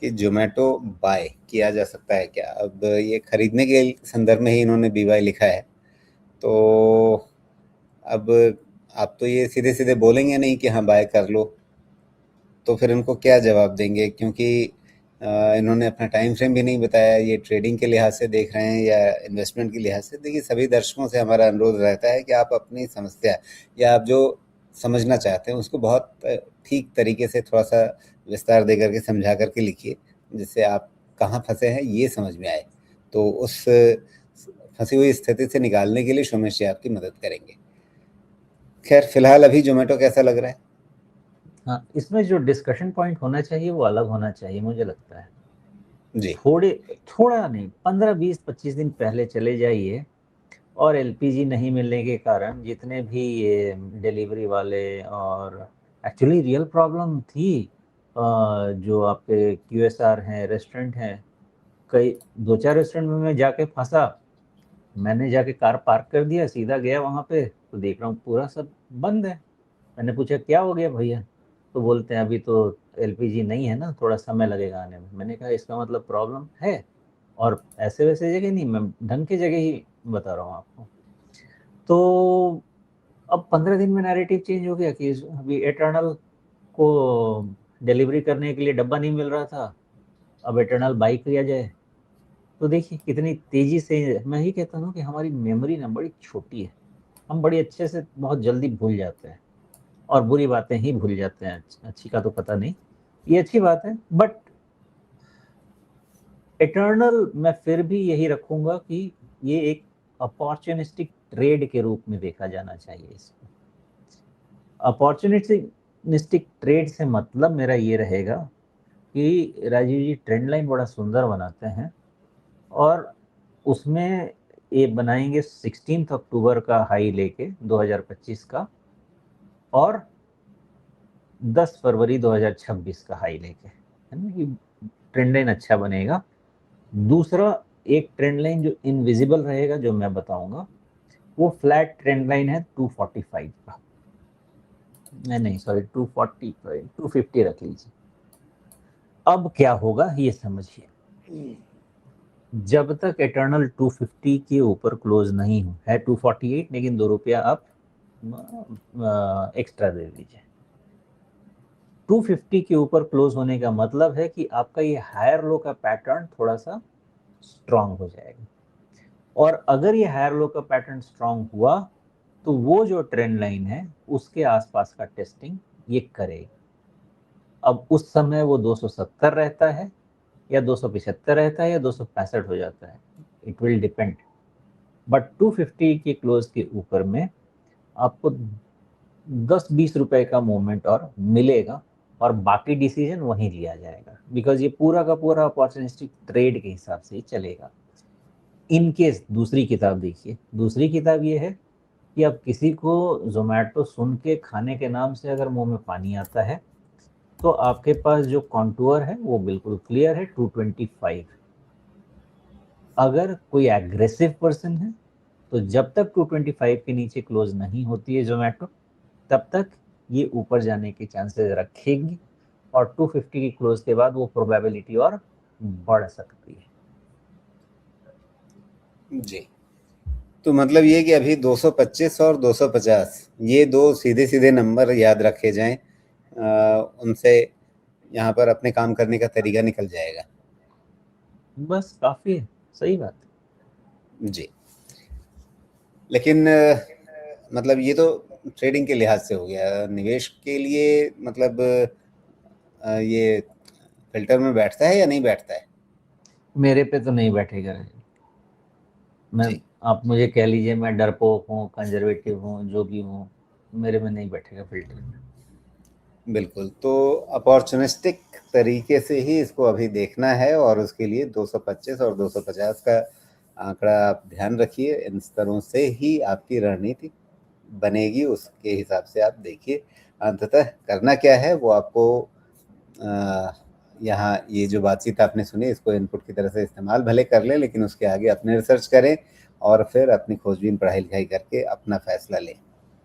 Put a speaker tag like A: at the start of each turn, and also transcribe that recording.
A: कि ज़ोमैटो बाय किया जा सकता है क्या? अब ये खरीदने के संदर्भ में ही इन्होंने BY लिखा है, तो अब आप तो ये सीधे-सीधे बोलेंगे नहीं कि हाँ, बाय कर लो, तो फिर इनको क्या जवाब देंगे? क्योंकि इन्होंने अपना टाइम फ्रेम भी नहीं बताया, ये ट्रेडिंग के लिहाज से देख रहे हैं या इन्वेस्टमेंट के लिहाज से। देखिए, सभी दर्शकों से हमारा अनुरोध रहता है कि आप अपनी समस्या या आप जो समझना चाहते हैं उसको बहुत ठीक तरीके से थोड़ा-सा विस्तार दे कर के समझा कर के लिखिए, जिससे आप कहाँ फँसे हैं ये समझ में आए। तो उस फँसी हुई स्थिति से निकालने के लिए सोमेश जी आपकी मदद करेंगे। खैर, फिलहाल अभी ज़ोमैटो कैसा लग रहा है?
B: हाँ, इसमें जो डिस्कशन पॉइंट होना चाहिए वो अलग होना चाहिए, मुझे लगता है।
A: जी।
B: थोड़ा नहीं, 15-20-25 दिन पहले चले जाइए और एलपीजी नहीं मिलने के कारण जितने भी ये डिलीवरी वाले, और एक्चुअली रियल प्रॉब्लम थी, जो आपके क्यूएसआर हैं, रेस्टोरेंट हैं, कई 2-4 रेस्टोरेंट में मैं जाके फंसा। मैंने जाके कार पार्क कर दिया, सीधा गया वहाँ पे, तो देख रहा हूँ पूरा सब बंद है। मैंने पूछा क्या हो गया भैया, तो बोलते हैं अभी तो एलपीजी नहीं है ना, थोड़ा समय लगेगा आने में। मैंने कहा इसका मतलब प्रॉब्लम है, और ऐसे वैसे जगह नहीं, मैं ढंग की जगह ही बता रहा हूँ आपको। तो अब 15 दिन में नैरेटिव चेंज हो गया कि अभी एटर्नल को डिलीवरी करने के लिए डब्बा नहीं मिल रहा था, अब एटर्नल बाई किया जाए। तो देखिए कितनी तेजी से, मैं ही कहता हूँ कि हमारी मेमोरी ना बड़ी छोटी है, हम बड़ी अच्छे से बहुत जल्दी भूल जाते हैं, और बुरी बातें ही भूल जाते हैं, अच्छी का तो पता नहीं। ये अच्छी बात है, बट इटर्नल मैं फिर भी यही रखूंगा कि ये एक अपॉर्चुनिस्टिक ट्रेड के रूप में देखा जाना चाहिए इसको। अपॉर्चुनिस्टिक ट्रेड से मतलब मेरा ये रहेगा कि राजीव जी ट्रेंड लाइन बड़ा सुंदर बनाते हैं, और उसमें ये बनाएंगे 16 अक्टूबर का हाई लेके 2025 का, और 10 फरवरी 2026 का हाई लेके, है ना, कि ट्रेंड लाइन अच्छा बनेगा। दूसरा, एक ट्रेंड लाइन जो इनविजिबल रहेगा, जो मैं बताऊंगा, वो फ्लैट ट्रेंड लाइन है 245 का, नहीं सॉरी 245, 250 रख लीजिए। अब क्या होगा ये समझिए, जब तक इटर्नल 250 के ऊपर क्लोज नहीं हो, है 248 लेकिन 2 रुपया आप एक्स्ट्रा दे दीजिए। 250 के ऊपर क्लोज होने का मतलब है कि आपका ये हायर लो का पैटर्न थोड़ा सा स्ट्रांग हो जाएगा, और अगर ये हायर लो का पैटर्न स्ट्रांग हुआ तो वो जो ट्रेंड लाइन है उसके आसपास का टेस्टिंग ये करेगा। अब उस समय वो 270 रहता है, या 275 रहता है, या 265 हो जाता है, इट विल डिपेंड। बट 250 के क्लोज के ऊपर में आपको 10-20 रुपए का मूवमेंट और मिलेगा, और बाकी डिसीजन वहीं लिया जाएगा, बिकॉज ये पूरा का पूरा अपॉर्चुनिस्टिक ट्रेड के हिसाब से ही चलेगा। इनकेस दूसरी किताब देखिए, दूसरी किताब ये है कि अब किसी को जोमेटो सुन के खाने के नाम से अगर मुंह में पानी आता है, तो आपके पास जो कॉन्टूर है वो बिल्कुल क्लियर है, 225। अगर कोई एग्रेसिव पर्सन है, तो जब तक 225 के नीचे क्लोज नहीं होती है जोमेटो, तब तक ये ऊपर जाने के चांसेस रखेगी, और 250 की क्लोज के बाद वो प्रोबेबिलिटी और बढ़ सकती है।
A: जी। तो मतलब ये कि अभी 225 और 250 ये दो सीधे-सीधे नंबर याद रखे जाएँ, उनसे यहाँ पर अपने काम करने का तरीका निकल जाएगा।
B: बस काफी है, सही बात
A: जी। लेकिन मतलब ये तो ट्रेडिंग के लिहाज से हो गया। निवेश के लिए मतलब ये फ़िल्टर में बैठता है या नहीं बैठता है?
B: है। मेरे पे तो नहीं बैठेगा राजीव। मैं,
A: जी।
B: आप मुझे कह लीजिए मैं डरपोक हूँ, कंजर्वेटिव हूँ, जो भी हूँ, मेरे में नहीं बैठेगा फिल्टर में।
A: बिल्कुल, तो अपॉर्चुनिस्टिक तरीके से ही इसको अभी देखना है और उसके लिए 225 और 250 का आंकड़ा आप ध्यान रखिए। इन स्तरों से ही आपकी रणनीति बनेगी, उसके हिसाब से आप देखिए। अंततः करना क्या है वो आपको यहाँ ये जो बातचीत आपने सुनी इसको इनपुट की तरह से इस्तेमाल भले कर लें, लेकिन उसके आगे अपने रिसर्च करें और फिर अपनी खोजबीन पढ़ाई लिखाई करके अपना फैसला लें।